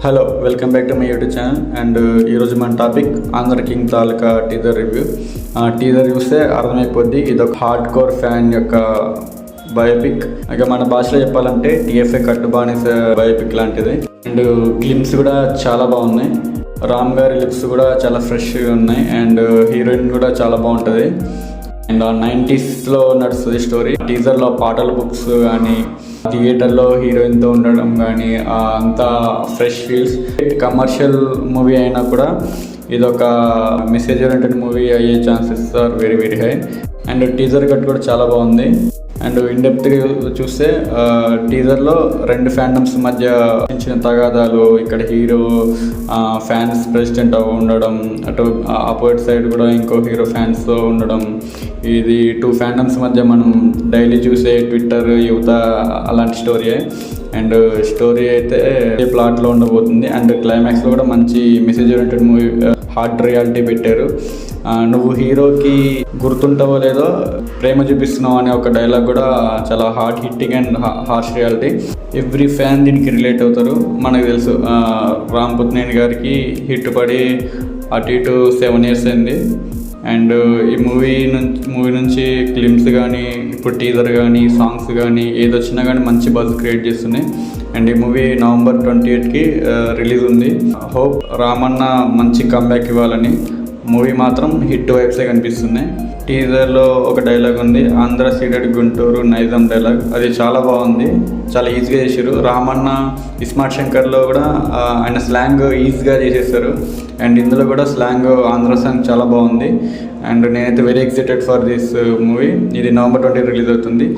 Hello, welcome back to my YouTube channel. And ఈరోజు మన topic Andhra king తాలూకా teaser review. Teaser చూస్తే అర్థమైపోద్ది, ఇది ఒక హార్డ్ కోర్ ఫ్యాన్ యొక్క బయోపిక్. ఇక మన భాషలో చెప్పాలంటే టీఎఫ్ఏ కట్టుబానిస బయోపిక్ లాంటిది. అండ్ క్లిప్స్ కూడా చాలా బాగున్నాయి. రామ్ గారి లిప్స్ కూడా చాలా ఫ్రెష్గా ఉన్నాయి. అండ్ హీరోయిన్ కూడా చాలా బాగుంటుంది. అండ్ 90s నడుస్తుంది స్టోరీ. టీజర్లో పాటల బుక్స్ కానీ, థియేటర్లో హీరోయిన్తో ఉండడం కానీ అంతా ఫ్రెష్ ఫీల్స్. కమర్షియల్ మూవీ అయినా కూడా ఇదొక మెసేజ్ ఓరియంటెడ్ మూవీ అయ్యే chances are very very high. And teaser cut కూడా చాలా బాగుంది. అండ్ ఇన్డెప్త్గా చూస్తే టీజర్లో రెండు ఫ్యాండమ్స్ మధ్య చిన్న తగాదాలు, ఇక్కడ హీరో ఫ్యాన్స్ ప్రెసిడెంట్ ఉండడం, అటు ఆపోజిట్ సైడ్ కూడా ఇంకో హీరో ఫ్యాన్స్తో ఉండడం, ఇది టూ ఫ్యాండమ్స్ మధ్య మనం డైలీ చూసే ట్విట్టర్ యువత అలాంటి స్టోరీయే. అండ్ స్టోరీ అయితే ప్లాట్లో ఉండబోతుంది. అండ్ క్లైమాక్స్లో కూడా మంచి message oriented movie, hard reality పెట్టారు. నువ్వు హీరోకి గుర్తుంటావో లేదో ప్రేమ చూపిస్తున్నావు అనే ఒక డైలాగ్ కూడా చాలా hard hitting and harsh reality. Every fan దీనికి రిలేట్ అవుతారు. మనకు తెలుసు రామ్ పుత్నేని గారికి హిట్ పడి అటు ఇటు 7 years అయింది. అండ్ ఈ మూవీ నుంచి క్లిప్స్ కానీ, ఇప్పుడు టీజర్ కానీ, సాంగ్స్ కానీ ఏదొచ్చినా కానీ మంచి బజ్ క్రియేట్ చేస్తున్నాయి. అండ్ ఈ మూవీ November 28కి రిలీజ్ ఉంది. హోప్ రామన్న మంచి కంబ్యాక్ ఇవ్వాలని. మూవీ మాత్రం హిట్ వైబ్సే కనిపిస్తున్నాయి. టీజర్లో ఒక డైలాగ్ ఉంది, ఆంధ్ర సీడెడ్ గుంటూరు నైజాం డైలాగ్. అది చాలా బాగుంది, చాలా ఈజీగా చేశారు. రామన్న ఇస్మార్ట్ శంకర్లో కూడా ఆయన స్లాంగ్ ఈజీగా చేసేస్తారు. అండ్ ఇందులో కూడా స్లాంగ్ ఆంధ్ర సాంగ్ చాలా బాగుంది. అండ్ నేనైతే very excited for this movie. ఇది November 20 రిలీజ్ అవుతుంది.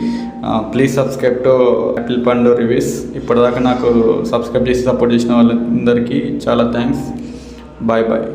ప్లీజ్ సబ్స్క్రైబ్ టు యాపిల్ పండు రివ్యూస్. ఇప్పటిదాకా నాకు సబ్స్క్రైబ్ చేసి సపోర్ట్ చేసిన వాళ్ళందరికీ చాలా థ్యాంక్స్. Bye bye.